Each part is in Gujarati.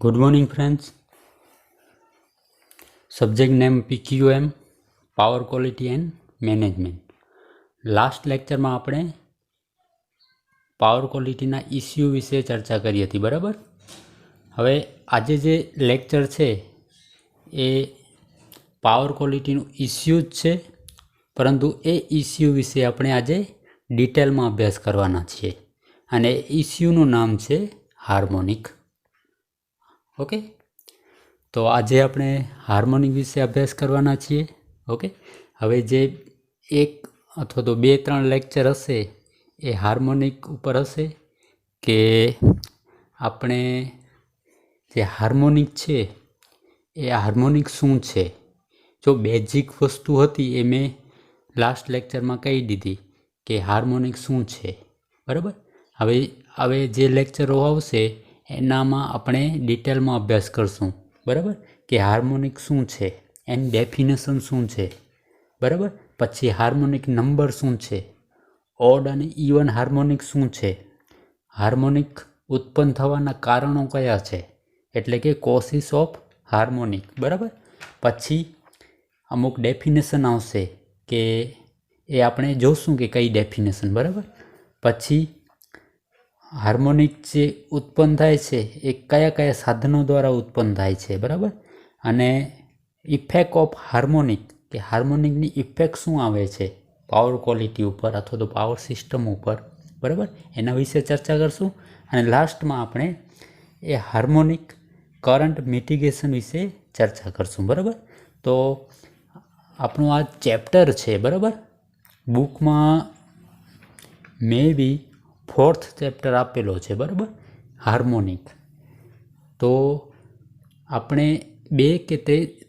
Good morning friends. Subject name PQM power quality and management. Last લેક્ચરમાં આપણે પાવર ક્વોલિટીના ઇસ્યુ વિશે ચર્ચા કરી હતી, બરાબર. હવે આજે જે લેક્ચર છે એ પાવર ક્વોલિટીનું ઇસ્યુ જ છે, પરંતુ એ ઇસ્યુ વિશે આપણે આજે ડિટેલમાં અભ્યાસ કરવાના છીએ અને ઇસ્યુનું નામ છે હાર્મોનિક. ઓકે, તો આજે આપણે હાર્મોનિક વિશે અભ્યાસ કરવાના છીએ. ઓકે, હવે જે એક અથવા તો 2-3 લેક્ચર હશે એ હાર્મોનિક ઉપર હશે કે આપણે જે હાર્મોનિક છે એ હાર્મોનિક શું છે. જો બેઝિક વસ્તુ હતી એ મેં લાસ્ટ લેક્ચરમાં કહી દીધી કે હાર્મોનિક શું છે, બરાબર. હવે જે લેક્ચરો આવશે એનામાં આપણે ડિટેલમાં અભ્યાસ કરશું, બરાબર, કે હાર્મોનિક શું છે, એની ડેફિનેશન શું છે, બરાબર. પછી હાર્મોનિક નંબર શું છે, ઓડ અને ઇવન હાર્મોનિક શું છે, હાર્મોનિક ઉત્પન્ન થવાના કારણો કયા છે, એટલે કે કોસીસ ઓફ હાર્મોનિક, બરાબર. પછી અમુક ડેફિનેશન આવશે કે એ આપણે જોશું કે કઈ ડેફિનેશન, બરાબર. પછી હાર્મોનિક જે ઉત્પન્ન થાય છે એ કયા કયા સાધનો દ્વારા ઉત્પન્ન થાય છે, બરાબર. અને ઇફેક્ટ ઓફ હાર્મોનિક, કે હાર્મોનિકની ઇફેક્ટ શું આવે છે પાવર ક્વોલિટી ઉપર અથવા તો પાવર સિસ્ટમ ઉપર, બરાબર, એના વિશે ચર્ચા કરશું. અને લાસ્ટમાં આપણે એ હાર્મોનિક કરંટ મિટિગેશન વિશે ચર્ચા કરશું, બરાબર. તો આપણું આ ચેપ્ટર છે, બરાબર. બુકમાં મે બી 4th ચેપ્ટર આપેલો છે, બરાબર, હાર્મોનિક. તો આપણે 2 કે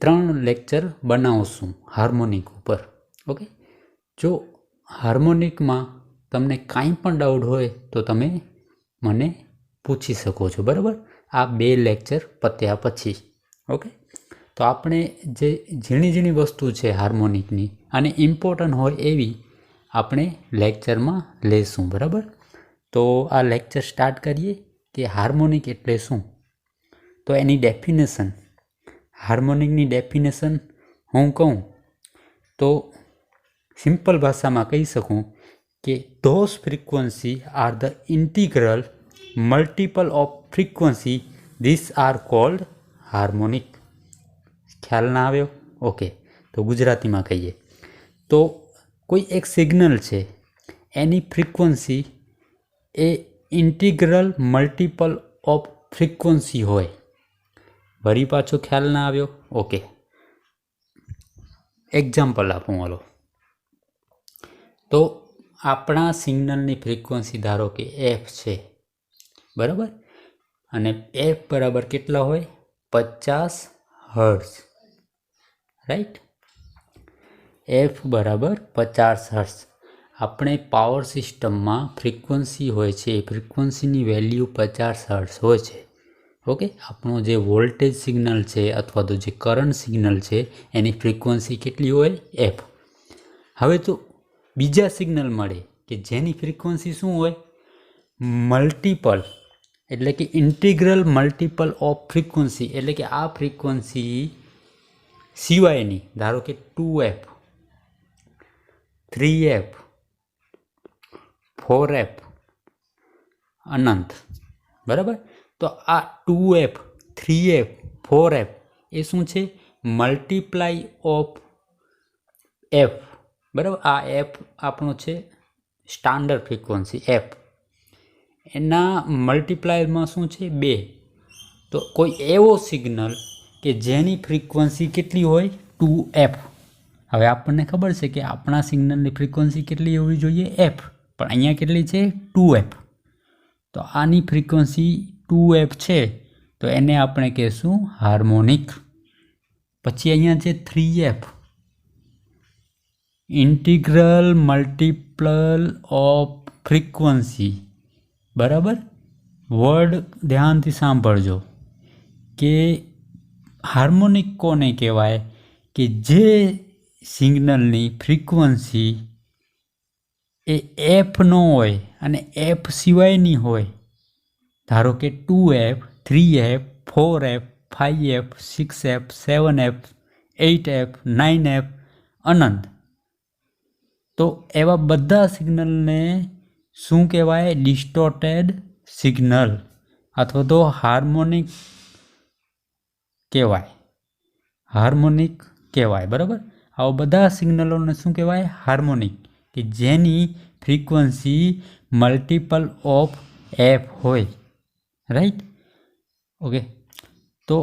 3 લેક્ચર બનાવશું હાર્મોનિક ઉપર. ઓકે, જો હાર્મોનિકમાં તમને કાંઈ પણ ડાઉટ હોય તો તમે મને પૂછી શકો છો, બરાબર, આ 2 લેક્ચર પત્યા પછી. ઓકે, તો આપણે જે ઝીણી ઝીણી વસ્તુ છે હાર્મોનિકની અને ઇમ્પોર્ટન્ટ હોય એવી આપણે લેક્ચરમાં લેશું, બરાબર. તો આ લેક્ચર સ્ટાર્ટ કરીએ કે હાર્મોનિક એટલે શું. તો એની ડેફિનેશન, હાર્મોનિકની ડેફિનેશન હું કહું તો સિમ્પલ ભાષામાં કહી શકું કે those frequency are the integral multiple of frequency these are called harmonic. ખ્યાલ ના આવ્યો? ઓકે, તો ગુજરાતીમાં કહીએ તો કોઈ એક સિગ્નલ છે એની frequency A integral multiple of frequency હોય. વળી પાછો ખ્યાલ ના આવ્યો? ઓકે, એક્ઝામ્પલ આપું હાલો. તો આપણા સિગ્નલની ફ્રીક્વન્સી ધારો કે f છે, બરાબર, અને f બરાબર કેટલા હોય? 50 હર્ટ્ઝ, રાઈટ. f બરાબર 50 હર્ટ્ઝ. આપણે પાવર સિસ્ટમમાં ફ્રીક્વન્સી હોય છે એ ફ્રીક્વન્સીની વેલ્યુ 50 હર્ટ્ઝ હોય છે. ઓકે, આપણો જે વોલ્ટેજ સિગ્નલ છે અથવા તો જે કરંટ સિગ્નલ છે એની ફ્રીક્વન્સી કેટલી હોય? f. હવે તો બીજા સિગ્નલ મળે કે જેની ફ્રીક્વન્સી શું હોય? મલ્ટિપલ, એટલે કે ઇન્ટિગ્રલ મલ્ટિપલ ઓફ ફ્રીક્વન્સી, એટલે કે આ ફ્રીક્વન્સી સિવાયની, ધારો કે 2f, 3f, 4f, અનંત, બરાબર. તો આ 2f, 3f, 4f એ શું છે? મલ્ટીપ્લાય ઓફ f, બરાબર. આ f આપણો છે સ્ટાન્ડર્ડ ફ્રીક્વન્સી f, એના મલ્ટીપ્લાયમાં શું છે? 2. તો કોઈ એવો સિગ્નલ કે જેની ફ્રીક્વન્સી કેટલી હોય? 2f. હવે આપણને ખબર છે કે આપણા સિગ્નલની ફ્રીક્વન્સી કેટલી હોવી જોઈએ? f, પણ અહીંયા કેટલી છે? 2f. તો આની ફ્રીક્વન્સી 2f છે તો એને આપણે કહેશું હાર્મોનિક. પછી અહીંયા છે 3f, integral multiple of frequency, બરાબર. વર્ડ ધ્યાનથી સાંભળજો કે હાર્મોનિક કોને કહેવાય? કે જે સિગ્નલની ફ્રીક્વન્સી એ f ન હોય અને f સિવાયની હોય. ધારો કે 2f, 3f, 4F 5F 6F 7F 8F 9F અનંત. તો એવા બધા સિગ્નલને શું કહેવાય? ડિસ્ટોર્ટેડ સિગ્નલ અથવા તો હાર્મોનિક કહેવાય. હાર્મોનિક કહેવાય. બરાબર. આવા બધા સિગ્નલોને શું કહેવાય? હાર્મોનિક, કે જેની ફ્રીક્વન્સી મલ્ટિપલ ઓફ એફ હોય. રાઈટ? ઓકે. તો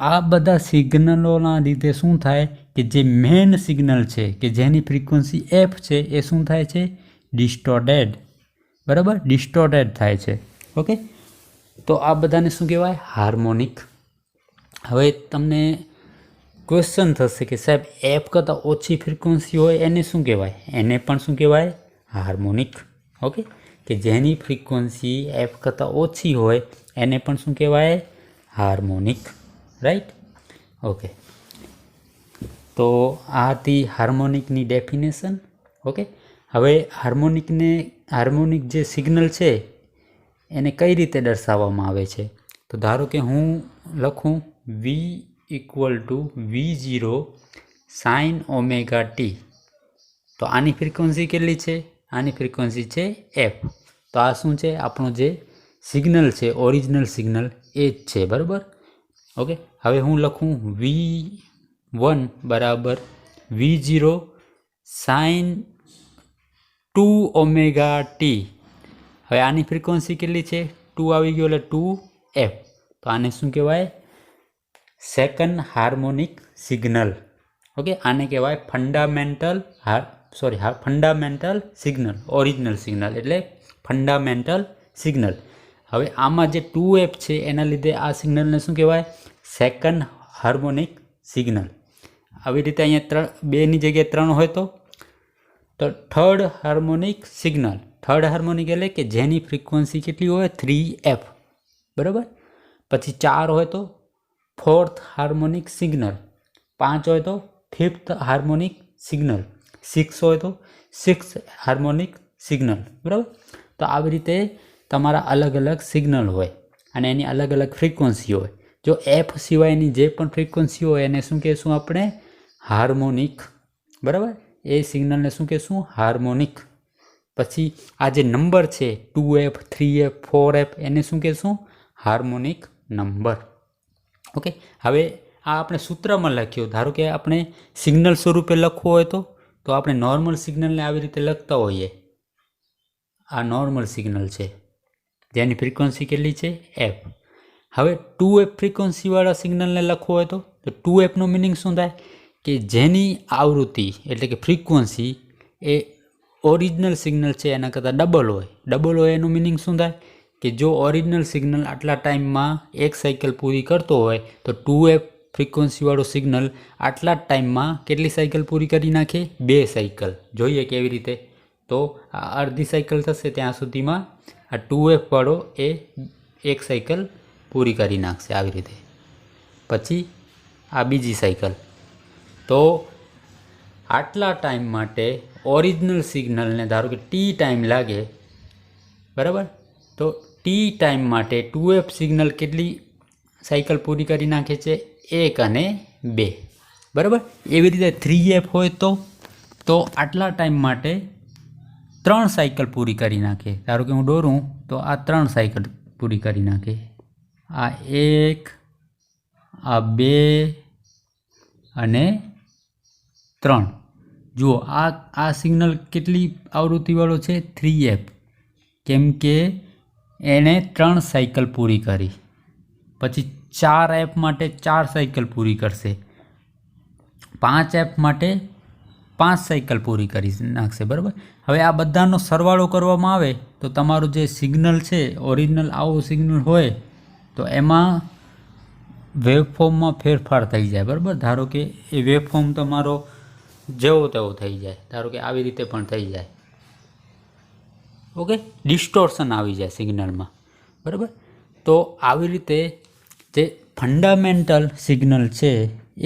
આ બધા સિગ્નલોના લીધે શું થાય કે જે મેઇન સિગ્નલ છે કે જેની ફ્રીક્વન્સી એફ છે એ શું થાય છે? ડિસ્ટોર્ટેડ. બરાબર? ડિસ્ટોર્ટેડ થાય છે. ઓકે. તો આ બધાને શું કહેવાય? હાર્મોનિક. હવે તમને ક્વેશ્ચન થશે કે સાહેબ એફ કરતાં ઓછી ફ્રીક્વન્સી હોય એને શું કહેવાય? એને પણ શું કહેવાય? હાર્મોનિક. ઓકે. કે જેની ફ્રીક્વન્સી એફ કરતાં ઓછી હોય એને પણ શું કહેવાય? હાર્મોનિક. રાઈટ? ઓકે. તો આ હતી હાર્મોનિકની ડેફિનેશન. ઓકે. હવે હાર્મોનિક જે સિગ્નલ છે એને કઈ રીતે દર્શાવવામાં આવે છે? તો ધારો કે હું લખું V = V0 sin omega T. તો આની ફ્રીક્વન્સી કેટલી છે? આની ફ્રીક્વન્સી છે એફ. તો આ શું છે? આપણો જે સિગ્નલ છે, ઓરિજિનલ સિગ્નલ એ જ છે. બરાબર? ઓકે. હવે હું લખું V1 = V0 sin 2 omega T. હવે આની ફ્રીક્વન્સી કેટલી છે? 2 આવી ગયો એટલે 2f. તો આને શું કહેવાય? Second harmonic signal. ઓકે. આને કહેવાય ફંડામેન્ટલ સિગ્નલ. ઓરિજિનલ સિગ્નલ એટલે ફંડામેન્ટલ સિગ્નલ. હવે આમાં જે 2f છે એના લીધે આ સિગ્નલને શું કહેવાય? Second harmonic signal. આવી રીતે અહીંયા 2ની જગ્યાએ 3 હોય તો third harmonic signal. Third harmonic એટલે કે જેની ફ્રીક્વન્સી કેટલી હોય? 3f. બરાબર? પછી 4 હોય તો ફોર્થ હાર્મોનિક સિગ્નલ. 5 હોય તો ફિફ્થ હાર્મોનિક સિગ્નલ. 6 હોય તો સિક્સ્થ હાર્મોનિક સિગ્નલ. બરાબર? તો આવી રીતે તમારા અલગ અલગ સિગ્નલ હોય અને એની અલગ અલગ ફ્રીક્વન્સી હોય. જો એફ સિવાયની જે પણ ફ્રીક્વન્સી હોય એને શું કહેશું આપણે? હાર્મોનિક. બરાબર? એ સિગ્નલને શું કહેશું? હાર્મોનિક. પછી આ જે નંબર છે 2f 3f 4f એને શું કહેશું? Harmonic number. ઓકે. હવે આ આપણે સૂત્રમાં લખ્યું. ધારો કે આપણે સિગ્નલ સ્વરૂપે લખવું હોય તો આપણે નોર્મલ સિગ્નલને આવી રીતે લખતા હોઈએ. આ નોર્મલ સિગ્નલ છે જેની ફ્રીક્વન્સી કેટલી છે? એફ. હવે 2f ફ્રીક્વન્સીવાળા સિગ્નલને લખવું હોય તો 2fનો મિનિંગ શું થાય? કે જેની આવૃત્તિ એટલે કે ફ્રીક્વન્સી એ ઓરિજિનલ સિગ્નલ છે એના કરતાં ડબલ હોય. ડબલ હોય એનું મિનિંગ શું થાય? કે જો ઓરિજિનલ સિગ્નલ આટલા ટાઈમમાં એક સાયકલ પૂરી કરતો હોય તો 2f ફ્રીક્વન્સીવાળું સિગ્નલ આટલા જ ટાઈમમાં કેટલી સાયકલ પૂરી કરી નાખે? 2 સાયકલ. જોઈએ કેવી રીતે? તો આ અડધી સાયકલ થશે ત્યાં સુધીમાં આ 2f વાળો એ એક સાયકલ પૂરી કરી નાખશે આવી રીતે. પછી આ બીજી સાયકલ. તો આટલા ટાઈમ માટે ઓરિજિનલ સિગ્નલને ધારો કે ટી ટાઈમ લાગે. બરાબર? તો ટી ટાઈમ માટે 2f સિગ્નલ કેટલી સાયકલ પૂરી કરી નાખે છે? 1 અને 2. બરાબર? એવી રીતે 3f હોય તો આટલા ટાઈમ માટે 3 સાયકલ પૂરી કરી નાખે. ધારો કે હું દોરું તો આ 3 સાયકલ પૂરી કરી નાખે. આ 1, આ 2 અને 3. જુઓ આ સિગ્નલ કેટલી આવૃત્તિવાળો છે? 3f. કેમ કે એણે 3 સાયકલ પૂરી કરી. પછી 4f માટે 4 સાયકલ પૂરી કરશે. 5f માટે 5 સાયકલ પૂરી કરી નાખશે. બરાબર? હવે આ બધાનો સરવાળો કરવામાં આવે તો તમારું જે સિગ્નલ છે ઓરિજિનલ આવું સિગ્નલ હોય તો એમાં વેવફોર્મમાં ફેરફાર થઈ જાય. બરાબર? ધારો કે એ વેવફોર્મ તમારો જેવો તેવો થઈ જાય. ધારો કે આવી રીતે પણ થઈ જાય. ઓકે. ડિસ્ટોર્શન આવી જાય સિગ્નલમાં. બરાબર? તો આવી રીતે જે ફંડામેન્ટલ સિગ્નલ છે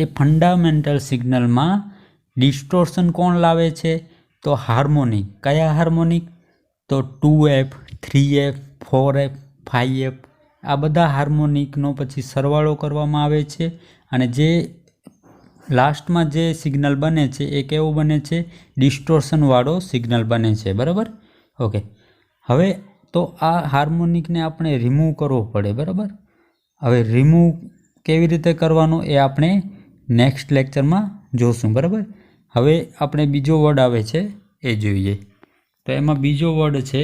એ ફંડામેન્ટલ સિગ્નલમાં ડિસ્ટોર્શન કોણ લાવે છે? તો હાર્મોનિક. કયા હાર્મોનિક? તો 2f 3f 4f 5f આ બધા હાર્મોનિકનો પછી સરવાળો કરવામાં આવે છે અને જે લાસ્ટમાં જે સિગ્નલ બને છે એ કેવું બને છે? ડિસ્ટોર્શનવાળો સિગ્નલ બને છે, બરાબર? ઓકે, હવે તો આ હાર્મોનિકને આપણે રિમૂવ કરવો પડે, બરાબર? હવે રિમૂવ કેવી રીતે કરવાનો એ આપણે નેક્સ્ટ લેક્ચરમાં જોશું, બરાબર? હવે આપણે બીજો વર્ડ આવે છે એ જોઈએ. તો એમાં બીજો વર્ડ છે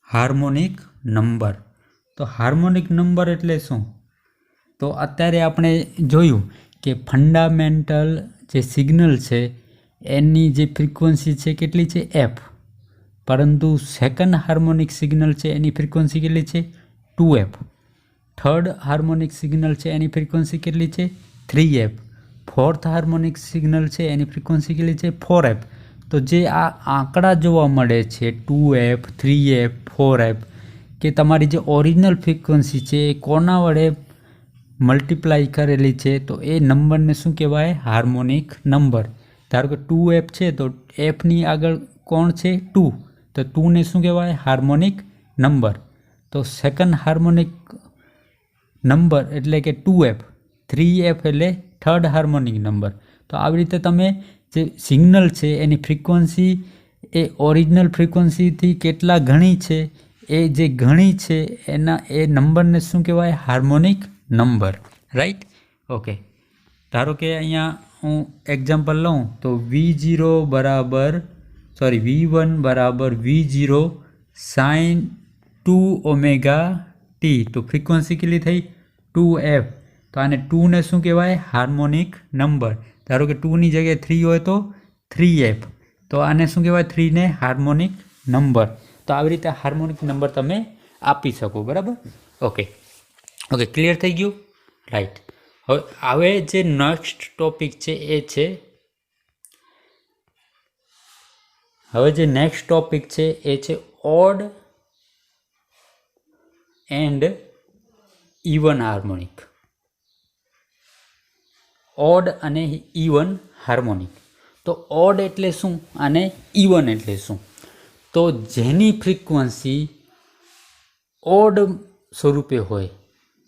હાર્મોનિક નંબર. તો હાર્મોનિક નંબર એટલે શું? તો અત્યારે આપણે જોયું કે ફંડામેન્ટલ જે સિગ્નલ છે એની જે ફ્રીક્વન્સી છે કેટલી છે? એફ. પરંતુ સેકન્ડ હાર્મોનિક સિગ્નલ છે એની ફ્રીક્વન્સી કેટલી છે? 2f. થર્ડ હાર્મોનિક સિગ્નલ છે એની ફ્રીક્વન્સી કેટલી છે? 3f. ફોર્થ હાર્મોનિક સિગ્નલ છે એની ફ્રીક્વન્સી કેટલી છે? 4f. તો જે આ આંકડા જોવા મળે છે 2f, 3f, 4f કે તમારી જે ઓરિજિનલ ફ્રીક્વન્સી છે એ કોના વડે મલ્ટીપ્લાય કરેલી છે? તો એ નંબરને શું કહેવાય? Harmonic number. ધારો કે 2f છે તો fની આગળ કોણ છે? 2. તો 2ને શું કહેવાય? Harmonic number. તો સેકન્ડ હાર્મોનિક નંબર એટલે કે 2f. 3f એટલે થર્ડ હાર્મોનિક નંબર. તો આવી રીતે તમે જે સિગ્નલ છે એની ફ્રીક્વન્સી એ ઓરિજિનલ ફ્રીક્વન્સીથી કેટલા ઘણી છે એ જે ઘણી છે એના એ નંબરને શું કહેવાય? Harmonic number, right? ઓકે, ધારો કે અહીંયા હું એક્ઝામ્પલ લઉં તો V1 બરાબર V0 sin 2ωt. તો ફ્રીક્વન્સી કેટલી થઈ? 2f. તો આને 2ને શું કહેવાય? Harmonic number. ધારો કે 2ની જગ્યાએ 3 હોય તો 3f. તો આને શું કહેવાય? 3ને હાર્મોનિક નંબર. તો આવી રીતે હાર્મોનિક નંબર તમે આપી શકો, બરાબર? ઓકે, ક્લિયર થઈ ગયું? રાઈટ. હવે જે નેક્સ્ટ ટોપિક છે એ છે odd and even harmonic. Odd અને ઇવન હાર્મોનિક. તો ઓડ એટલે શું અને ઇવન એટલે શું? તો જેની ફ્રીક્વન્સી ઓડ સ્વરૂપે હોય,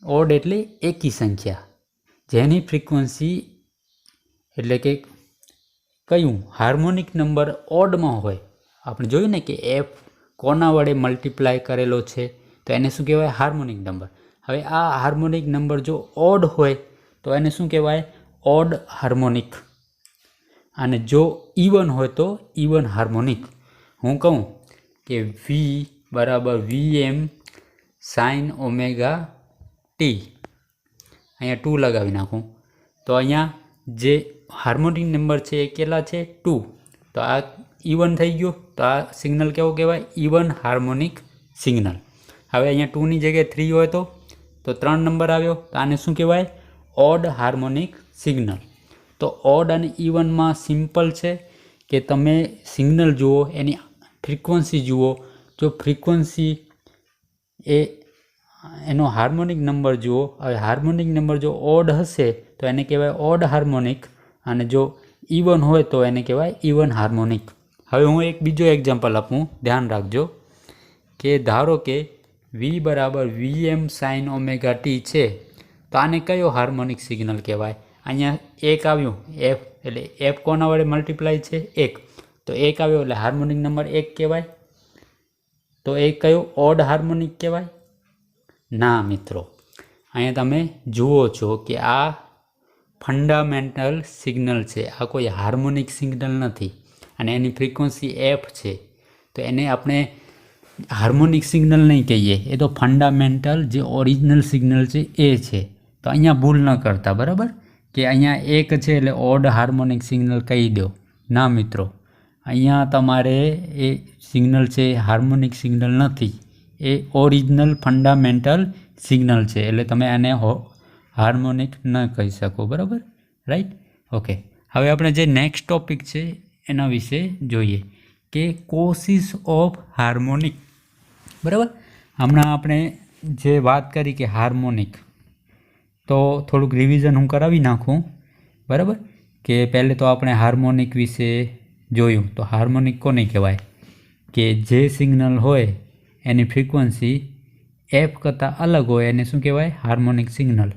ઓડ એટલે એકી સંખ્યા, જેની ફ્રીક્વન્સી એટલે કે કયું હાર્મોનિક નંબર ઓડમાં હોય. આપણે જોયું ને કે એફ કોના વડે મલ્ટીપ્લાય કરેલો છે તો એને શું કહેવાય? Harmonic number. હવે આ હાર્મોનિક નંબર જો ઓડ હોય તો એને શું કહેવાય? Odd harmonic. અને જો ઇવન હોય તો ઇવન હાર્મોનિક. હું કહું કે V બરાબર Vm sin ωt. અહીંયા 2 લગાવી નાખું તો અહીંયા જે હાર્મોનિક નંબર છે એ કેટલા છે? 2. તો આ ઇવન થઈ ગયો. તો આ સિગ્નલ કેવો કહેવાય? Even harmonic signal. હવે અહીંયા 2ની જગ્યાએ 3 હોય તો 3 નંબર આવ્યો. તો આને શું કહેવાય? Odd harmonic signal. તો ઓડ અને ઇવનમાં સિમ્પલ છે કે તમે સિગ્નલ જુઓ, એની ફ્રીક્વન્સી જુઓ. જો ફ્રીક્વન્સી એનો હાર્મોનિક નંબર જુઓ. હવે હાર્મોનિક નંબર જો ઓડ હશે તો એને કહેવાય ઓડ હાર્મોનિક, અને જો ઇવન હોય તો એને કહેવાય ઇવન હાર્મોનિક. હવે હું એક બીજો એક્ઝામ્પલ આપું, ધ્યાન રાખજો. કે ધારો કે V બરાબર Vm sin ωt છે. તો આને કયો હાર્મોનિક સિગ્નલ કહેવાય? અહીંયા 1 આવ્યું, f એટલે f કોના વડે મલ્ટીપ્લાય છે? 1. તો 1 આવ્યો એટલે હાર્મોનિક નંબર 1 કહેવાય. તો એ કયો ઓડ હાર્મોનિક કહેવાય? ના મિત્રો, અહીંયા તમે જુઓ છો કે આ ફંડામેન્ટલ સિગ્નલ છે, આ કોઈ હાર્મોનિક સિગ્નલ નથી. અને એની ફ્રીક્વન્સી f છે. તો એને આપણે હાર્મોનિક સિગ્નલ નહીં કહીએ, એ તો ફંડામેન્ટલ જે ઓરિજિનલ સિગ્નલ છે એ છે. તો અહીંયા ભૂલ ન કરતા, બરાબર? કે અહીંયા 1 છે એટલે ઓડ હાર્મોનિક સિગ્નલ કહી દો. ના મિત્રો, અહીંયા તમારે એ સિગ્નલ છે હાર્મોનિક સિગ્નલ નથી, એ ઓરિજિનલ ફંડામેન્ટલ સિગ્નલ છે. એટલે તમે આને હાર્મોનિક ન કહી શકો, બરાબર? રાઈટ? ઓકે, હવે આપણે જે નેક્સ્ટ ટોપિક છે એના વિશે જોઈએ કે કોસીસ ઓફ હાર્મોનિક. બરાબર? હમણાં આપણે જે વાત કરી કે હાર્મોનિક, તો થોડુંક રિવિઝન હું કરાવી નાખું, બરાબર? કે પહેલે તો આપણે હાર્મોનિક વિશે જોયું. તો હાર્મોનિક કોને કહેવાય? કે જે સિગ્નલ હોય એની ફ્રીક્વન્સી એફ કરતાં અલગ હોય એને શું કહેવાય? Harmonic signal.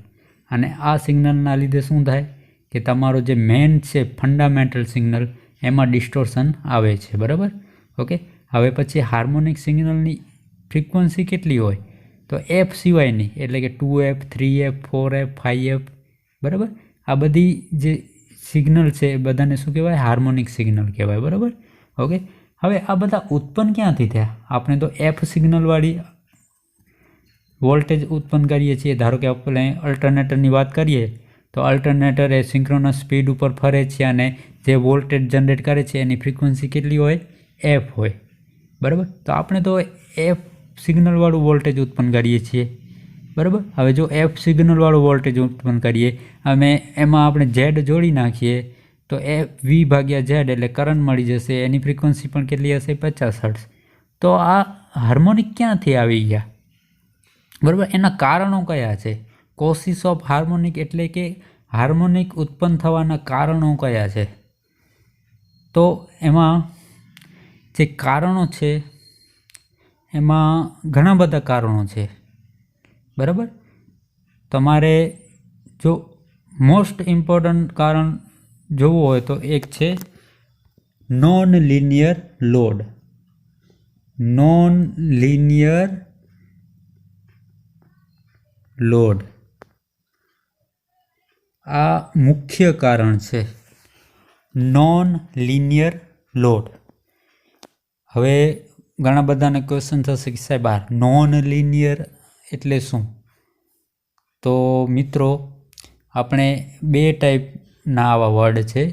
અને આ સિગ્નલના લીધે શું થાય કે તમારો જે મેઇન છે ફંડામેન્ટલ સિગ્નલ એમાં ડિસ્ટોર્શન આવે છે. બરાબર? ઓકે. હવે પછી હાર્મોનિક સિગ્નલની ફ્રીક્વન્સી કેટલી હોય? તો એફ સિવાયની, એટલે કે 2f 3f 4f 5f. બરાબર? આ બધી જે સિગ્નલ છે એ બધાને શું કહેવાય? હાર્મોનિક સિગ્નલ કહેવાય. બરાબર? ઓકે. હવે આ બધા ઉત્પન્ન ક્યાંથી થયા? આપણે તો એફ સિગ્નલવાળી વોલ્ટેજ ઉત્પન્ન કરીએ છીએ. ધારો કે આપણે અલ્ટરનેટરની વાત કરીએ તો અલ્ટરનેટર એ સિંક્રોનસ સ્પીડ ઉપર ફરે છે અને જે વોલ્ટેજ જનરેટ કરે છે એની ફ્રીક્વન્સી કેટલી હોય? એફ હોય. બરાબર? તો આપણે તો એફ સિગ્નલવાળું વોલ્ટેજ ઉત્પન્ન કરીએ છીએ. બરાબર? હવે જો એફ સિગ્નલવાળું વોલ્ટેજ ઉત્પન્ન કરીએ અમે એમાં આપણે ઝેડ જોડી નાખીએ તો એફ વી ભાગ્યા ઝેડ એટલે કરંટ મળી જશે. એની ફ્રીક્વન્સી પણ કેટલી હશે? 50 હર્ટ્ઝ. તો આ હાર્મોનિક ક્યાંથી આવી ગયા? બરાબર? એના કારણો કયા છે? કોસીસ ઓફ હાર્મોનિક એટલે કે હાર્મોનિક ઉત્પન્ન થવાના કારણો કયા છે? તો એમાં જે કારણો છે એમાં ઘણા બધા કારણો છે. બરાબર? તમારે જો મોસ્ટ ઇમ્પોર્ટન્ટ કારણ જોવું હોય તો એક છે non linear load. Non linear load આ મુખ્ય કારણ છે. Non linear load. હવે ઘણા બધાને ક્વેશ્ચન થશે કે સાહેબ આ નોન લિનિયર એટલે શું? તો મિત્રો આપણે બે ટાઈપના આવા વર્ડ છે.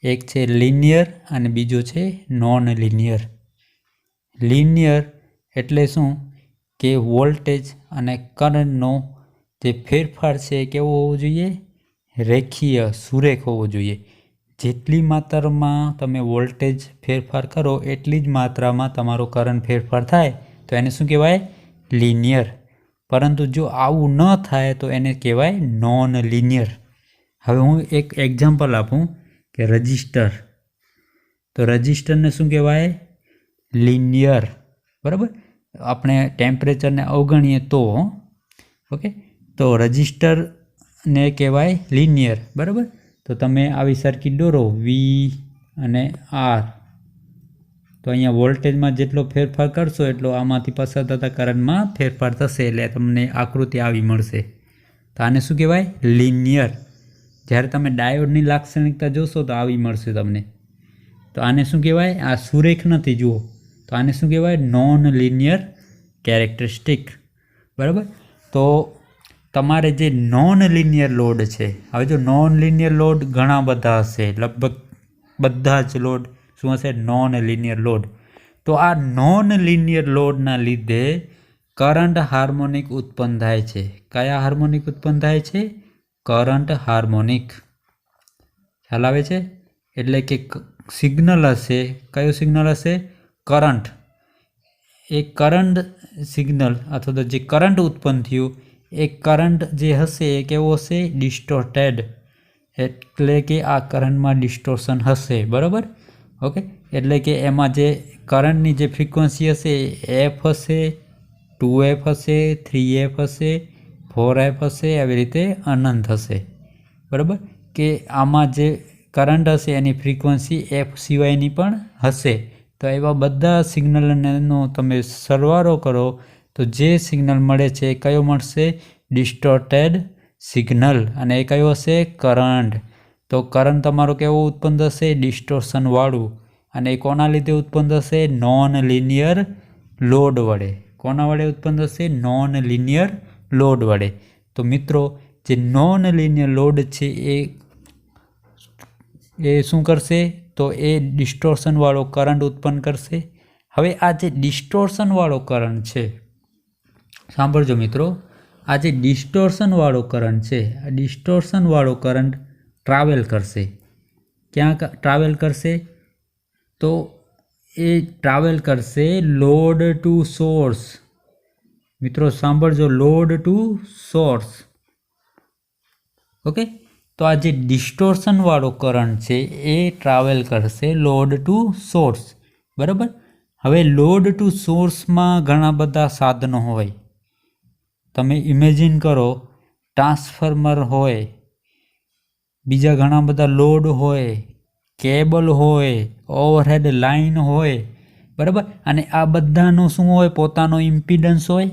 એક છે લિનિયર અને બીજો છે નોન લિનિયર. લિનિયર એટલે શું કે વોલ્ટેજ અને કરંટનો જે ફેરફાર છે એ કેવો હોવો જોઈએ? રેખીય, સુરેખ હોવો જોઈએ. જેટલી માત્રામાં તમે વોલ્ટેજ ફેરફાર કરો એટલી જ માત્રામાં તમારો કરંટ ફેરફાર થાય તો એને શું કહેવાય? લિનિયર. પરંતુ જો આવું ન થાય તો એને કહેવાય નોન લિનિયર. હવે હું એક એક્ઝામ્પલ આપું કે રજિસ્ટર. તો રજિસ્ટરને શું કહેવાય? લિનિયર. બરાબર? આપણે ટેમ્પરેચરને અવગણીએ તો ઓકે તો રજિસ્ટરને કહેવાય લિનિયર. બરાબર? તો તમે આવી સર્કિટ દોરો વી અને આર તો અહીંયા વોલ્ટેજમાં જેટલો ફેરફાર કરશો એટલો આમાંથી પસાર થતા કરંટમાં ફેરફાર થશે એટલે તમને આકૃતિ આવી મળશે. તો આને શું કહેવાય? લિનિયર. જ્યારે તમે ડાયોડની લાક્ષણિકતા જોશો તો આવી મળશે તમને. તો આને શું કહેવાય? આ સુરેખ નથી જુઓ. તો આને શું કહેવાય? Non linear characteristic. બરાબર? તો તમારે જે નોન લિનિયર લોડ છે, હવે જો નોન લિનિયર લોડ ઘણા બધા હશે, લગભગ બધા જ લોડ શું હશે? Non linear load. તો આ નોન લિનિયર લોડના લીધે કરંટ હાર્મોનિક ઉત્પન્ન થાય છે. કયા હાર્મોનિક ઉત્પન્ન થાય છે? Current harmonic. ખ્યાલ આવે છે? એટલે કે સિગ્નલ હશે. કયું સિગ્નલ હશે? કરંટ. એ કરંટ સિગ્નલ અથવા તો જે કરંટ ઉત્પન્ન થયું એ કરંટ જે હશે એ કેવો હશે? ડિસ્ટોર્ટેડ. એટલે કે આ કરંટમાં ડિસ્ટોર્શન હશે. બરાબર? ઓકે. એટલે કે એમાં જે કરંટની જે ફ્રીક્વન્સી હશે એ એફ હશે, 2f હશે, 3f હશે, 4f હશે, આવી રીતે અનંત હશે. બરાબર? કે આમાં જે કરંટ હશે એની ફ્રીક્વન્સી એફ સિવાયની પણ હશે. તો એવા બધા સિગ્નલનો તમે સરવાળો કરો તો જે સિગ્નલ મળે છે એ કયો મળશે? Distorted signal. અને એ કયો હશે? કરંટ. તો કરંટ તમારો કેવો ઉત્પન્ન થશે? ડિસ્ટોર્શનવાળું. અને એ કોના લીધે ઉત્પન્ન થશે? નોન લિનિયર લોડ વડે. કોના વડે ઉત્પન્ન થશે? નોન લિનિયર લોડ વડે. તો મિત્રો જે નોન લિનિયર લોડ છે એ શું કરશે? તો એ ડિસ્ટોર્શનવાળો કરંટ ઉત્પન્ન કરશે. હવે આ જે ડિસ્ટોર્શનવાળો કરંટ છે, સાંભળજો મિત્રો, આ જે ડિસ્ટોર્શનવાળો કરંટ છે, આ ડિસ્ટોર્શનવાળો કરંટ ટ્રાવેલ કરશે. ક્યાં ટ્રાવેલ કરશે? તો એ ટ્રાવેલ કરશે લોડ ટુ સોર્સ. મિત્રો સાંભળજો, લોડ ટુ સોર્સ. ઓકે. તો આ જે ડિસ્ટોર્શનવાળો કરંટ છે એ ટ્રાવેલ કરશે લોડ ટુ સોર્સ. બરાબર? હવે લોડ ટુ સોર્સમાં ઘણા બધા સાધનો હોય. તમે ઇમેજિન કરો, ટ્રાન્સફોર્મર હોય, બીજા ઘણા બધા લોડ હોય, કેબલ હોય, ઓવરહેડ લાઇન હોય, બરાબર. અને આ બધાનું શું હોય? પોતાનો ઇમ્પિડન્સ હોય.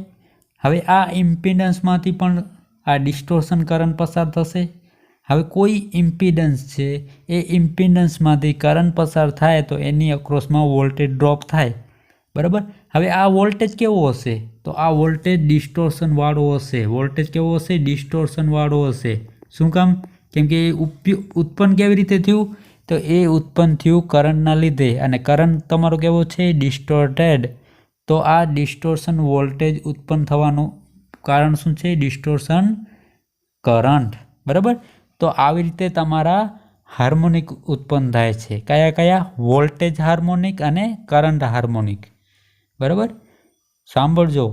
હવે આ ઇમ્પિડન્સમાંથી પણ આ ડિસ્ટોર્શન કરંટ પસાર થશે. હવે કોઈ ઇમ્પિડન્સ છે, એ ઇમ્પિડન્સમાંથી કરંટ પસાર થાય તો એની અક્રોસમાં વોલ્ટેજ ડ્રોપ થાય, બરાબર. હવે આ વોલ્ટેજ કેવો હશે? તો આ વોલ્ટેજ ડિસ્ટોર્શનવાળો હશે. વોલ્ટેજ કેવો હશે? ડિસ્ટોર્શનવાળો હશે. શું કામ? કેમ કે એ ઉત્પન્ન કેવી રીતે થયું? તો એ ઉત્પન્ન થયું કરંટના લીધે, અને કરંટ તમારો કેવો છે? ડિસ્ટોર્ટેડ. તો આ ડિસ્ટોર્શન વોલ્ટેજ ઉત્પન્ન થવાનું કારણ શું છે? ડિસ્ટોર્શન કરંટ, બરાબર. તો આવી રીતે તમારા હાર્મોનિક ઉત્પન્ન થાય છે. કયા કયા? વોલ્ટેજ હાર્મોનિક અને કરંટ હાર્મોનિક, બરાબર. સાંભળજો,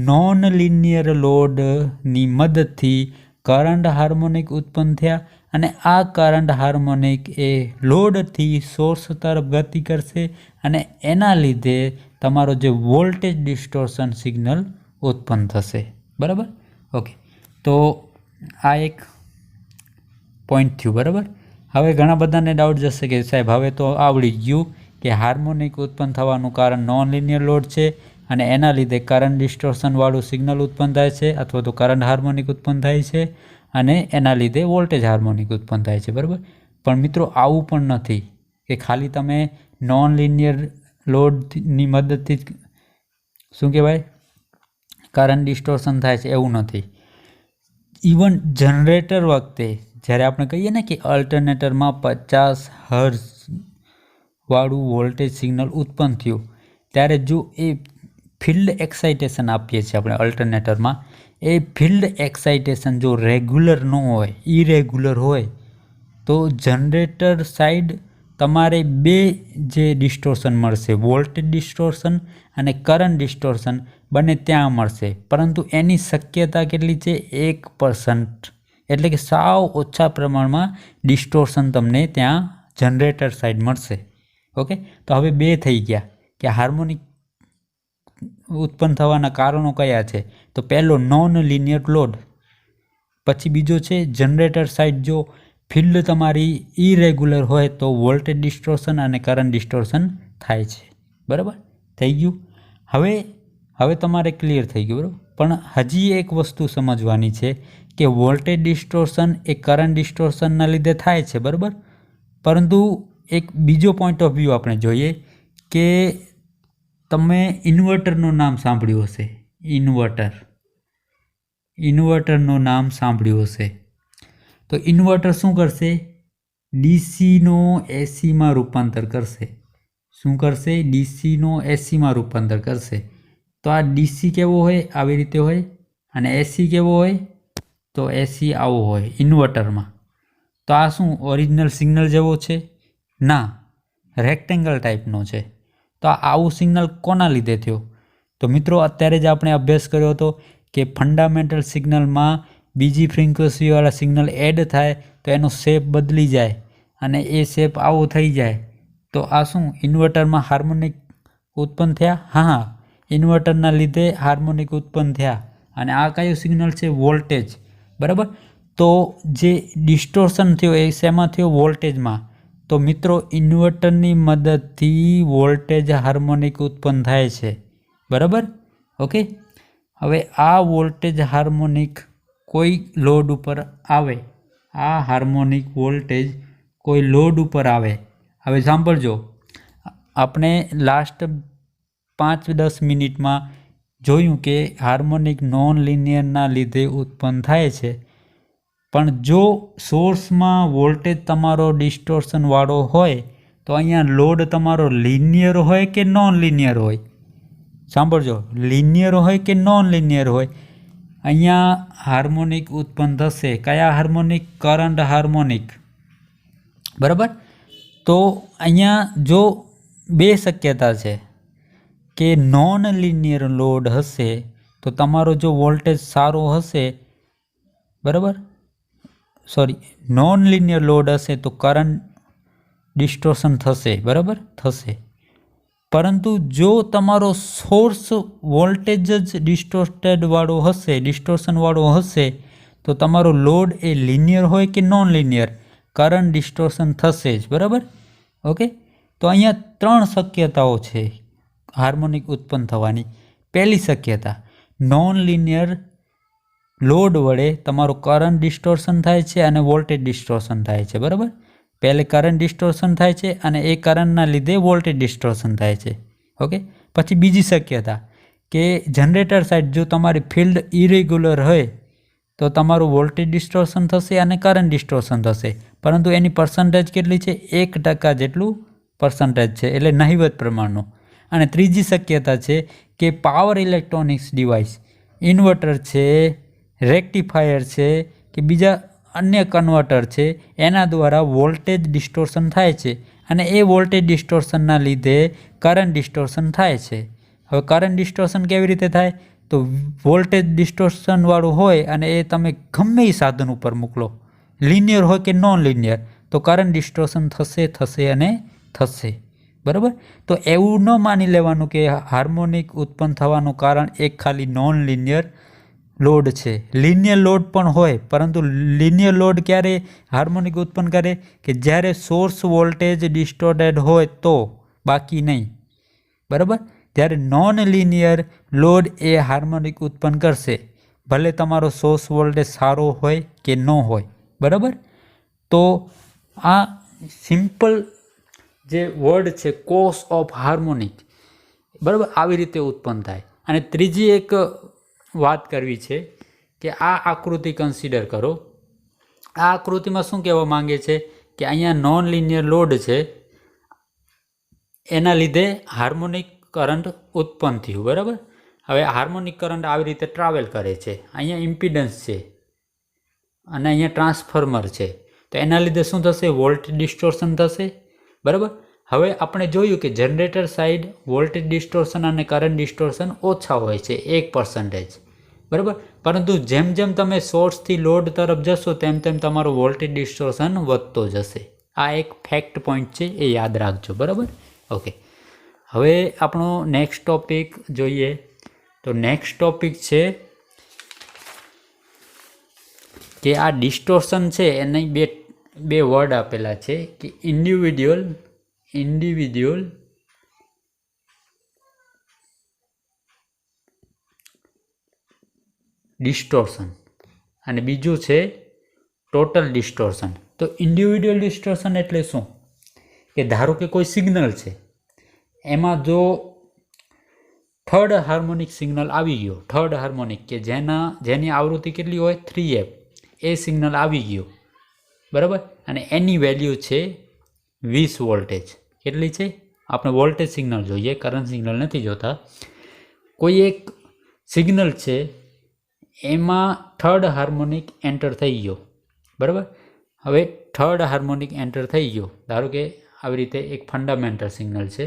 નોન લિનિયર લોડની મદદથી કરંટ હાર્મોનિક ઉત્પન્ન થયા, અને આ કરંટ હાર્મોનિક એ લોડથી સોર્સ તરફ ગતિ કરશે, અને એના લીધે તમારો જે વોલ્ટેજ ડિસ્ટોર્શન સિગ્નલ ઉત્પન્ન થશે, બરાબર. ઓકે, તો આ એક પોઈન્ટ થયું, બરાબર. હવે ઘણા બધાને ડાઉટ જશે કે સાહેબ હવે તો આવડી ગયું કે હાર્મોનિક ઉત્પન્ન થવાનું કારણ નોન લિનિયર લોડ છે, અને એના લીધે કરંટ ડિસ્ટોર્શનવાળું સિગ્નલ ઉત્પન્ન થાય છે, અથવા તો કરંટ હાર્મોનિક ઉત્પન્ન થાય છે, અને એના લીધે વોલ્ટેજ હાર્મોનિક ઉત્પન્ન થાય છે, બરાબર. પણ મિત્રો આવું પણ નથી કે ખાલી તમે નોન લિનિયર લોડની મદદથી જ શું કહેવાય કરંટ ડિસ્ટોર્શન થાય છે, એવું નથી. ઇવન જનરેટર વખતે જ્યારે આપણે કહીએ ને કે અલ્ટરનેટરમાં 50 હર્ટ્ઝ વાળું વોલ્ટેજ સિગ્નલ ઉત્પન્ન થયું, ત્યારે જો એ ફિલ્ડ એક્સાઇટેશન આપીએ છીએ આપણે અલ્ટરનેટરમાં, એ ફિલ્ડ એક્સાઇટેશન જો રેગ્યુલર ન હોય, ઇરેગ્યુલર હોય, તો જનરેટર સાઈડ તમારે બે જે ડિસ્ટોર્શન મળશે, વોલ્ટેજ ડિસ્ટોર્શન અને કરંટ ડિસ્ટોર્શન, બંને ત્યાં મળશે. પરંતુ એની શક્યતા કેટલી છે? 1%. એટલે કે સાવ ઓછા પ્રમાણમાં ડિસ્ટોર્શન તમને ત્યાં જનરેટર સાઈડ મળશે. ઓકે, તો હવે બે થઈ ગયા કે હાર્મોનિક ઉત્પન્ન થવાના કારણો કયા છે? તો પહેલો નોન લિનિયર લોડ, પછી બીજો છે જનરેટર સાઈડ જો ફિલ્ડ તમારી ઇરેગ્યુલર હોય તો વોલ્ટેજ ડિસ્ટોર્શન અને કરંટ ડિસ્ટોર્શન થાય છે, બરાબર. થઈ ગયું. હવે તમારે ક્લિયર થઈ ગયું, બરાબર. પણ હજી એક વસ્તુ સમજવાની છે કે વોલ્ટેજ ડિસ્ટોર્શન એ કરંટ ડિસ્ટોર્શનના લીધે થાય છે, બરાબર. પરંતુ એક બીજો પોઈન્ટ ઓફ વ્યૂ આપણે જોઈએ કે તમે ઇન્વર્ટરનું નામ સાંભળ્યું હશે. ઇન્વર્ટરનું નામ સાંભળ્યું હશે. તો ઇન્વર્ટર શું કરશે? ડીસીનો એસીમાં રૂપાંતર કરશે. શું કરશે? ડીસીનો એસીમાં રૂપાંતર કરશે. તો આ ડીસી કેવો હોય? આવી રીતે હોય. અને એસી કેવો હોય? તો એસી આવો હોય ઇન્વર્ટરમાં. તો આ શું ઓરિજિનલ સિગ્નલ જેવો છે? ના, રેક્ટેંગલ ટાઈપનો છે. તો આવું સિગ્નલ કોના લીધે થયો? તો મિત્રો અત્યારે જ આપણે અભ્યાસ કર્યો હતો કે ફંડામેન્ટલ સિગ્નલમાં બીજી ફ્રીક્વન્સીવાળા સિગ્નલ એડ થાય તો એનો શેપ બદલી જાય, અને એ શેપ આવો થઈ જાય. તો આ શું ઇન્વર્ટરમાં હાર્મોનિક ઉત્પન્ન થયા? હા, ઇન્વર્ટરના લીધે હાર્મોનિક ઉત્પન્ન થયા. અને આ કયું સિગ્નલ છે? વોલ્ટેજ, બરાબર. તો જે ડિસ્ટોર્શન થયો એ શેમાં થયો? વોલ્ટેજમાં. તો મિત્રો ઇન્વર્ટરની મદદથી વોલ્ટેજ હાર્મોનિક ઉત્પન્ન થાય છે, બરાબર. ઓકે, હવે આ વોલ્ટેજ હાર્મોનિક કોઈ લોડ ઉપર આવે, આ હાર્મોનિક વોલ્ટેજ કોઈ લોડ ઉપર આવે. હવે સાંભળજો, આપણે લાસ્ટ 5-10 મિનિટમાં જોયું કે હાર્મોનિક નોન લિનિયરના લીધે ઉત્પન્ન થાય છે. પણ જો સોર્સમાં વોલ્ટેજ તમારો ડિસ્ટોર્શનવાળો હોય તો અહીંયા લોડ તમારો લિનિયર હોય કે નોન લિનિયર હોય? સાંભળજો, લિનિયર હોય કે નોન લિનિયર હોય, અહીંયા હાર્મોનિક ઉત્પન્ન થશે. કયા હાર્મોનિક? કરંટ હાર્મોનિક, બરાબર. તો અહીંયા જો બે શક્યતા છે કે નોન લિનિયર લોડ હશે તો તમારો જો વોલ્ટેજ સારો હશે, બરાબર, નોન લિનિયર લોડ હશે તો કરંટ ડિસ્ટોર્શન થશે, બરાબર, થશે. પરંતુ જો તમારો સોર્સ વોલ્ટેજ જ ડિસ્ટોર્ટેડવાળો હશે, ડિસ્ટોર્શનવાળો હશે, તો તમારો લોડ એ લિનિયર હોય કે નોન લિનિયર, કરંટ ડિસ્ટોર્શન થશે જ, બરાબર? ઓકે, તો અહીંયા 3 શક્યતાઓ છે હાર્મોનિક ઉત્પન્ન થવાની. પહેલી શક્યતા, નોન લિનિયર લોડ વડે તમારો કરંટ ડિસ્ટોર્શન થાય છે અને વોલ્ટેજ ડિસ્ટોર્શન થાય છે, બરાબર? પહેલે કરંટ ડિસ્ટોર્શન થાય છે અને એ કરંટના લીધે વોલ્ટેજ ડિસ્ટોર્શન થાય છે. ઓકે, પછી બીજી શક્યતા કે જનરેટર સાઇડ જો તમારી ફિલ્ડ ઇરેગ્યુલર હોય તો તમારું વોલ્ટેજ ડિસ્ટોર્શન થશે અને કરંટ ડિસ્ટોર્શન થશે, પરંતુ એની પર્સન્ટેજ કેટલી છે? 1% જેટલું પર્સન્ટેજ છે, એટલે નહિવત પ્રમાણનું. અને ત્રીજી શક્યતા છે કે પાવર ઇલેક્ટ્રોનિક્સ ડિવાઇસ, ઇન્વર્ટર છે, રેક્ટિફાયર છે કે બીજા અન્ય કન્વર્ટર છે, એના દ્વારા વોલ્ટેજ ડિસ્ટોર્શન થાય છે અને એ વોલ્ટેજ ડિસ્ટોર્શનના લીધે કરંટ ડિસ્ટોર્શન થાય છે. હવે કરંટ ડિસ્ટોર્શન કેવી રીતે થાય? તો વોલ્ટેજ ડિસ્ટોર્શનવાળું હોય અને એ તમે ગમે એ સાધન ઉપર મોકલો, લિનિયર હોય કે નોન લિનિયર, તો કરંટ ડિસ્ટોર્શન થશે અને થશે, બરાબર? તો એવું ન માની લેવાનું કે હાર્મોનિક ઉત્પન્ન થવાનું કારણ એક ખાલી નોન લિનિયર લોડ છે. લિનિયર લોડ પણ હોય, પરંતુ લિનિયર લોડ ક્યારે હાર્મોનિક ઉત્પન્ન કરે? કે જ્યારે સોર્સ વોલ્ટેજ ડિસ્ટોર્ટેડ હોય તો, બાકી નહીં, બરાબર? જ્યારે નોન લિનિયર લોડ એ હાર્મોનિક ઉત્પન્ન કરશે, ભલે તમારો સોર્સ વોલ્ટેજ સારો હોય કે ન હોય, બરાબર? તો આ સિમ્પલ જે વર્ડ છે કોઝ ઓફ હાર્મોનિક, બરાબર, આવી રીતે ઉત્પન્ન થાય. અને ત્રીજી એક વાત કરવી છે કે આ આકૃતિ કન્સિડર કરો. આ આકૃતિમાં શું કહેવા માંગે છે કે અહીંયા નોન લિનિયર લોડ છે, એના લીધે હાર્મોનિક કરંટ ઉત્પન્ન થયું, બરાબર? હવે હાર્મોનિક કરંટ આવી રીતે ટ્રાવેલ કરે છે. અહીંયા ઇમ્પિડન્સ છે અને અહીંયા ટ્રાન્સફોર્મર છે, તો એના લીધે શું થશે? વોલ્ટેજ ડિસ્ટોર્શન થશે, બરાબર? હવે આપણે જોયું કે જનરેટર સાઇડ વોલ્ટેજ ડિસ્ટોર્શન અને કરંટ ડિસ્ટોર્શન ઓછા હોય છે, 1%, બરાબર? પરંતુ જેમ જેમ તમે સોર્સથી લોડ તરફ જશો તેમ તેમ તમારું વોલ્ટેજ ડિસ્ટોર્શન વધતો જશે. આ એક ફેક્ટ પોઈન્ટ છે, એ યાદ રાખજો, બરાબર? ઓકે, હવે આપણો નેક્સ્ટ ટોપિક જોઈએ. તો નેક્સ્ટ ટોપિક છે કે આ ડિસ્ટોર્શન છે એને બે વર્ડ આપેલા છે કે ઇન્ડિવિડ્યુઅલ ડિસ્ટોર્શન અને બીજું છે ટોટલ ડિસ્ટોર્શન. તો ઇન્ડિવિડ્યુઅલ ડિસ્ટોર્શન એટલે શું? કે ધારો કે કોઈ સિગ્નલ છે, એમાં જો થર્ડ હાર્મોનિક સિગ્નલ આવી ગયો, થર્ડ હાર્મોનિક કે જેની આવૃત્તિ કેટલી હોય? 3f, એ સિગ્નલ આવી ગયું, બરાબર? અને એની વેલ્યુ છે 20 વોલ્ટેજ. કેટલી છે? આપણે વોલ્ટેજ સિગ્નલ જોઈએ, કરંટ સિગ્નલ નથી જોતા. કોઈ એક સિગ્નલ છે, એમાં થર્ડ હાર્મોનિક એન્ટર થઈ ગયો, બરાબર? હવે થર્ડ હાર્મોનિક એન્ટર થઈ ગયો, ધારો કે આવી રીતે એક ફંડામેન્ટલ સિગ્નલ છે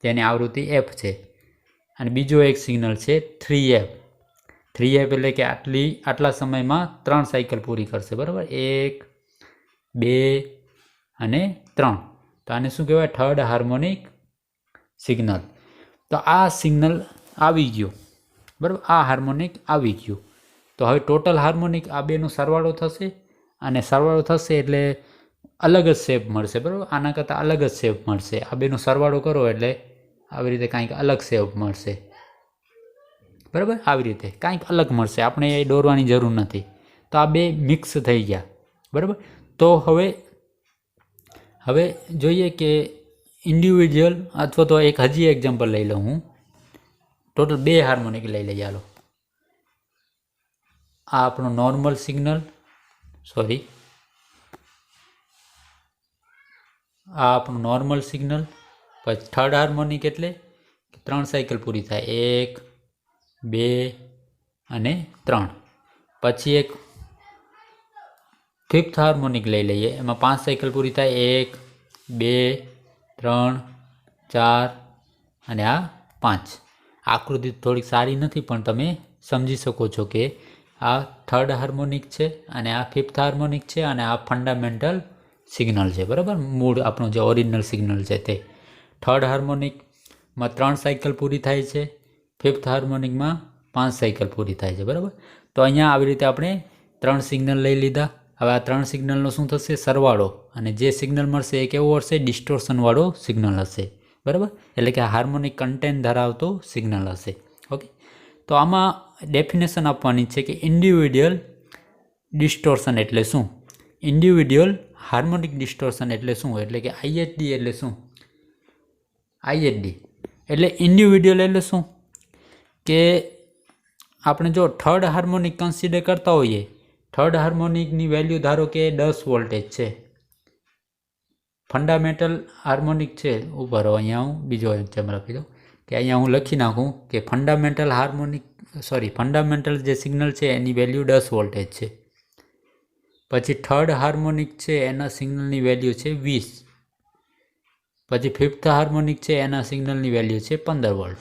જેની આવૃત્તિ f છે, અને બીજો એક સિગ્નલ છે 3f. 3f એટલે કે આટલા સમયમાં 3 સાયકલ પૂરી કરશે, બરાબર? 1, 2 અને 3. તો આને શું કહેવાય? Third harmonic signal. તો આ સિગ્નલ આવી ગયો, બરાબર? આ હાર્મોનિક આવી ગયું. તો હવે ટોટલ હાર્મોનિક આ બેનો સરવાળો થશે, અને સરવાળો થશે એટલે અલગ જ શેપ મળશે, બરાબર? આના કરતાં અલગ જ શેપ મળશે. આ બેનો સરવાળો કરો એટલે આવી રીતે કાંઈક અલગ શેપ મળશે, બરાબર? આવી રીતે કાંઈક અલગ મળશે, આપણે એ દોરવાની જરૂર નથી. તો આ બે મિક્સ થઈ ગયા, બરાબર? તો હવે જોઈએ કે ઇન્ડિવિજ્યુઅલ, અથવા તો એક હજી એક્ઝામ્પલ લઈ લઉં હું. ટોટલ 2 હાર્મોનિક લઈ લઈએ, ચાલો. આ આપણું નોર્મલ સિગ્નલ, આ આપણું નોર્મલ સિગ્નલ. પછી થર્ડ હાર્મોનિક એટલે 3 સાયકલ પૂરી થાય, 1, 2 અને 3. પછી એક ફિફ્થ હાર્મોનિક લઈ લઈએ, એમાં 5 સાયકલ પૂરી થાય, 1, 2, 3, 4 અને આ 5. આકૃતિ થોડીક સારી નથી, પણ તમે સમજી શકો છો કે આ થર્ડ હાર્મોનિક છે અને આ ફિફ્થ હાર્મોનિક છે અને આ ફંડામેન્ટલ સિગ્નલ છે, બરાબર? મૂળ આપણું જે ઓરિજિનલ સિગ્નલ છે તે. થર્ડ હાર્મોનિક માં 3 સાયકલ પૂરી થાય છે, ફિફ્થ હાર્મોનિકમાં 5 સાયકલ પૂરી થાય છે, બરાબર. તો અહીંયા આવી રીતે આપણે 3 સિગ્નલ લઈ લીધા. હવે આ 3 સિગ્નલનો શું થશે? સરવાળો, અને જે સિગ્નલ મળશે એ કેવો હશે? ડિસ્ટોર્શનવાળો સિગ્નલ હશે, બરાબર. એટલે કે હાર્મોનિક કન્ટેન્ટ ધરાવતો સિગ્નલ હશે. ઓકે, તો આમાં ડેફિનેશન આપવાની છે કે ઇન્ડિવિડ્યુઅલ ડિસ્ટોર્શન એટલે શું? ઇન્ડિવિડ્યુઅલ હાર્મોનિક ડિસ્ટોર્શન એટલે શું? એટલે કે આઈએચડી એટલે શું? આઈએચડી એટલે ઇન્ડિવિડ્યુઅલ એટલે શું? કે આપણે જો થર્ડ હાર્મોનિક કન્સિડર કરતા હોઈએ, થર્ડ હાર્મોનિકની વેલ્યુ ધારો કે 10 વોલ્ટેજ છે, ફંડામેન્ટલ હાર્મોનિક છે. ઉપર અહીંયા હું બીજો એક્ઝામ્પલ આપી દઉં કે અહીંયા હું લખી નાખું કે ફંડામેન્ટલ જે સિગ્નલ છે એની વેલ્યુ 10 વોલ્ટેજ છે. પછી થર્ડ હાર્મોનિક છે એના સિગ્નલની વેલ્યુ છે 20. પછી ફિફ્થ હાર્મોનિક છે એના સિગ્નલની વેલ્યુ છે 15 વોલ્ટ.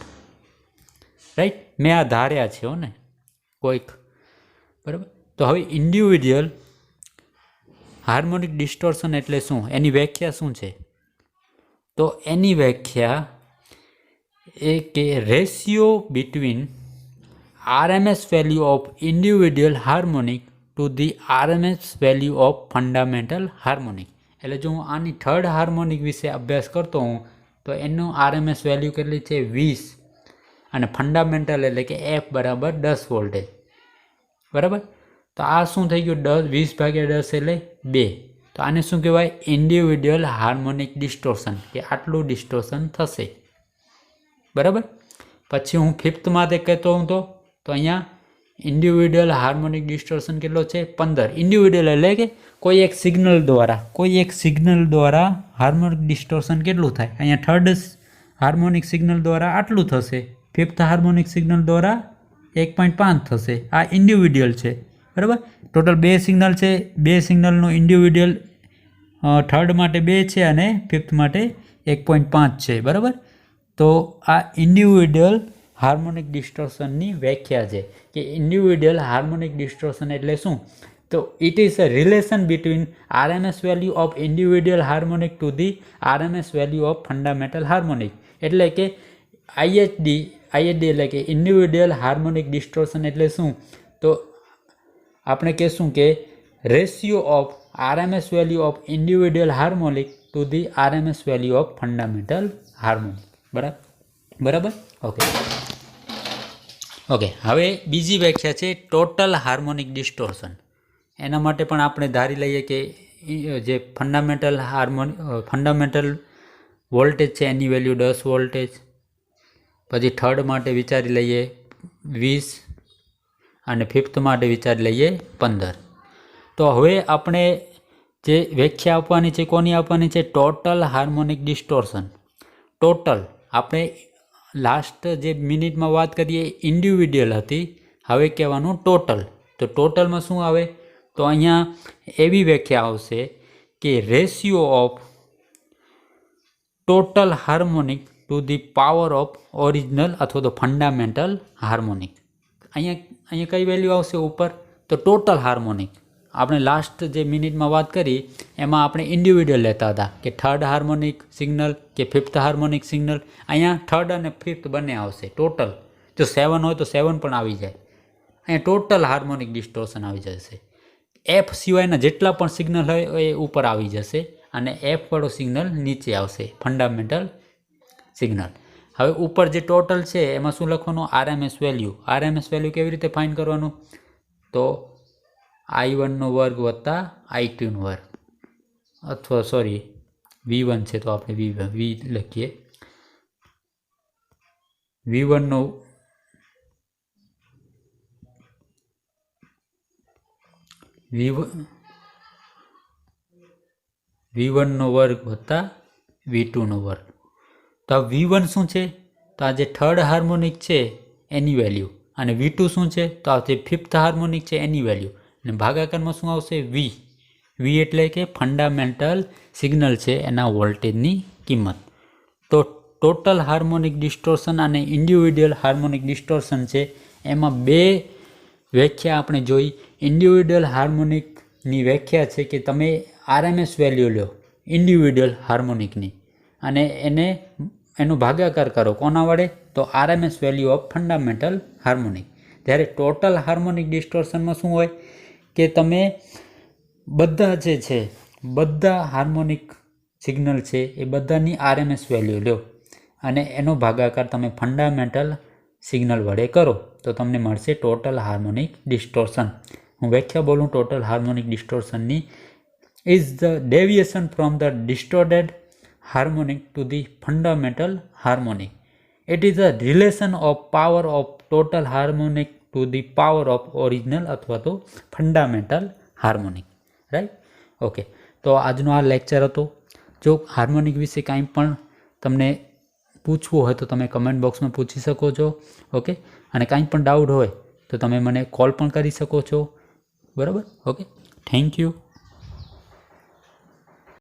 રાઈટ, મેં આ ધાર્યા છે ને કોઈક, બરાબર. તો હવે ઇન્ડિવિડ્યુઅલ હાર્મોનિક ડિસ્ટોર્શન એટલે શું? એની વ્યાખ્યા શું છે? તો એની વ્યાખ્યા એ કે ratio between RMS value of individual harmonic to the RMS value of fundamental harmonic. એટલે જો હું આની થર્ડ હાર્મોનિક વિશે અભ્યાસ કરતો હું તો એનું RMS વેલ્યુ કેટલી છે? 20, અને ફંડામેન્ટલ એટલે કે F બરાબર 10 વોલ્ટેજ, બરાબર. તો આ શું થઈ ગયું? 20/10 એટલે 2. તો આને શું કહેવાય? ઇન્ડિવિડ્યુઅલ હાર્મોનિક ડિસ્ટોર્શન, કે આટલું ડિસ્ટોર્શન થશે, બરાબર. પછી હું ફિફ્થમાં તે કહેતો હું તો અહીંયા ઇન્ડિવિડ્યુઅલ હાર્મોનિક ડિસ્ટોર્શન કેટલો છે? 15. ઇન્ડિવિડ્યુઅલ એટલે કે કોઈ એક સિગ્નલ દ્વારા હાર્મોનિક ડિસ્ટોર્શન કેટલું થાય? અહીંયા થર્ડ હાર્મોનિક સિગ્નલ દ્વારા આટલું થશે, ફિફ્થ હાર્મોનિક સિગ્નલ દ્વારા 1.5 થશે. આ ઇન્ડિવિડ્યુઅલ છે, બરાબર. ટોટલ 2 સિગ્નલ છે, 2 સિગ્નલનું ઇન્ડિવિડ્યુઅલ થર્ડ માટે 2 છે અને ફિફ્થ માટે 1.5 છે, બરાબર. તો આ ઇન્ડિવિડ્યુઅલ હાર્મોનિક ડિસ્ટોર્શનની વ્યાખ્યા છે કે ઇન્ડિવિડ્યુઅલ હાર્મોનિક ડિસ્ટોર્શન એટલે શું? તો it is a relation between RMS value of individual harmonic to the RMS value of fundamental harmonic. એટલે કે આઈએચડી એટલે કે ઇન્ડિવિડ્યુઅલ હાર્મોનિક ડિસ્ટોર્શન એટલે શું? તો આપણે કહેશું કે ratio of RMS value of individual harmonic to the RMS value of fundamental harmonic. બરાબર. ઓકે, હવે બીજી વ્યાખ્યા છે ટોટલ હાર્મોનિક ડિસ્ટોર્શન. એના માટે પણ આપણે ધારી લઈએ કે જે ફંડામેન્ટલ વોલ્ટેજ છે એની વેલ્યુ 10 વોલ્ટેજ. પછી થર્ડ માટે વિચારી લઈએ 20, અને ફિફ્થ માટે વિચારી લઈએ 15. તો હવે આપણે જે વ્યાખ્યા આપવાની છે, કોની આપવાની છે? Total harmonic distortion. ટોટલ આપણે લાસ્ટ જે મિનિટમાં વાત કરીએ ઇન્ડિવિડ્યુઅલ હતી, હવે કહેવાનું ટોટલ. તો ટોટલમાં શું આવે? તો અહીંયા એવી વ્યાખ્યા આવશે કે ratio of total harmonic to the power of original અથવા તો ફંડામેન્ટલ હાર્મોનિક. અહીંયા કઈ વેલ્યુ આવશે ઉપર? તો ટોટલ હાર્મોનિક. આપણે લાસ્ટ જે મિનિટમાં વાત કરી એમાં આપણે ઇન્ડિવિડ્યુઅલ લેતા હતા કે થર્ડ હાર્મોનિક સિગ્નલ કે ફિફ્થ હાર્મોનિક સિગ્નલ. અહીંયા થર્ડ અને ફિફ્થ બંને આવશે ટોટલ. જો 7 હોય તો 7 પણ આવી જાય. અહીંયા ટોટલ હાર્મોનિક ડિસ્ટોર્શન આવી જશે. F સિવાયના જેટલા પણ સિગ્નલ હોય એ ઉપર આવી જશે અને F વાળો સિગ્નલ નીચે આવશે, ફંડામેન્ટલ સિગ્નલ. હવે ઉપર જે ટોટલ છે એમાં શું લખવાનું? RMS value. RMS વેલ્યુ કેવી રીતે ફાઇન્ડ કરવાનું? તો I1 વર્ગ વત્તા I2 વર્ગ, અથવા સોરી V1 છે તો આપણે V લખીએ. V1 વર્ગ વત્તા V2 વર્ગ. તો આ V1 શું છે? તો આ જે થર્ડ હાર્મોનિક છે એની વેલ્યુ, અને V2 શું છે? તો આ જે ફિફ્થ હાર્મોનિક છે એની વેલ્યુ, અને ભાગાકારમાં શું આવશે? V એટલે કે ફંડામેન્ટલ સિગ્નલ છે એના વોલ્ટેજની કિંમત. તો ટોટલ હાર્મોનિક ડિસ્ટોર્શન અને ઇન્ડિવિડ્યુઅલ હાર્મોનિક ડિસ્ટોર્શન છે એમાં 2 વ્યાખ્યા આપણે જોઈ. ઇન્ડિવિડ્યુઅલ હાર્મોનિકની વ્યાખ્યા છે કે તમે RMS વેલ્યુ લો ઇન્ડિવિડ્યુઅલ હાર્મોનિકની અને એને એનો ભાગાકાર કરો કોના વડે? તો RMS value of fundamental harmonic. જ્યારે ટોટલ હાર્મોનિક ડિસ્ટોર્શનમાં શું હોય કે તમે બધા જે છે બધા હાર્મોનિક સિગ્નલ છે એ બધાની RMS વેલ્યુ લો અને એનો ભાગાકાર તમે ફંડામેન્ટલ સિગ્નલ વડે કરો તો તમને મળશે ટોટલ હાર્મોનિક ડિસ્ટોર્શન. હું વ્યાખ્યા બોલું ટોટલ હાર્મોનિક ડિસ્ટોર્શનની. Is the deviation from the distorted harmonic to the fundamental harmonic. It is a relation of power of total harmonic to the power of original અથવા તો fundamental harmonic. રાઈટ? ઓકે, તો આજનો આ લેક્ચર હતો. જો હાર્મોનિક વિશે કાંઈ પણ તમને પૂછવું હોય તો તમે કમેન્ટ બોક્સમાં પૂછી શકો છો. ઓકે, અને કાંઈ પણ ડાઉટ હોય તો તમે મને કોલ પણ કરી શકો છો. બરાબર? Okay, thank you.